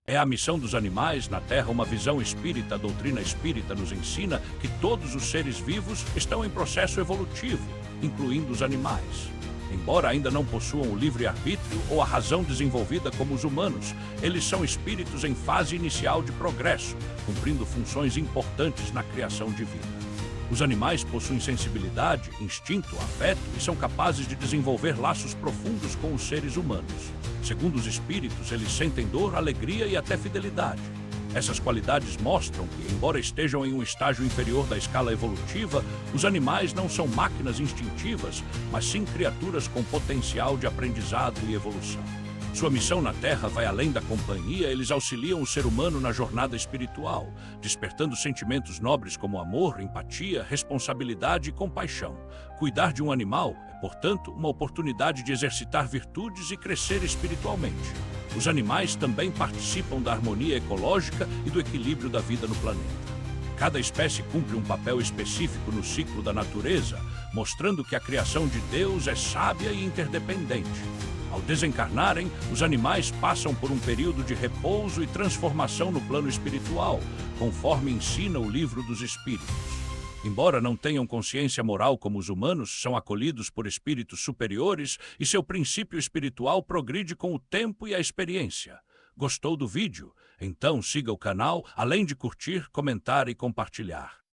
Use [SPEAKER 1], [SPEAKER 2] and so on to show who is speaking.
[SPEAKER 1] É a missão dos animais na Terra. Uma visão espírita, a doutrina espírita nos ensina que todos os seres vivos estão em processo evolutivo, incluindo os animais. Embora ainda não possuam o livre-arbítrio ou a razão desenvolvida como os humanos, eles são espíritos em fase inicial de progresso, cumprindo funções importantes na criação divina. Os animais possuem sensibilidade, instinto, afeto e são capazes de desenvolver laços profundos com os seres humanos. Segundo os espíritos, eles sentem dor, alegria e até fidelidade. Essas qualidades mostram que, embora estejam em um estágio inferior da escala evolutiva, os animais não são máquinas instintivas, mas sim criaturas com potencial de aprendizado e evolução. Sua missão na Terra vai além da companhia. Eles auxiliam o ser humano na jornada espiritual, despertando sentimentos nobres como amor, empatia, responsabilidade e compaixão. Cuidar de um animal é, portanto, uma oportunidade de exercitar virtudes e crescer espiritualmente. Os animais também participam da harmonia ecológica e do equilíbrio da vida no planeta. Cada espécie cumpre um papel específico no ciclo da natureza, mostrando que a criação de Deus é sábia e interdependente. Ao desencarnarem, os animais passam por um período de repouso e transformação no plano espiritual, conforme ensina o Livro dos Espíritos. Embora não tenham consciência moral como os humanos, são acolhidos por espíritos superiores e seu princípio espiritual progride com o tempo e a experiência. Gostou do vídeo? Então siga o canal, além de curtir, comentar e compartilhar.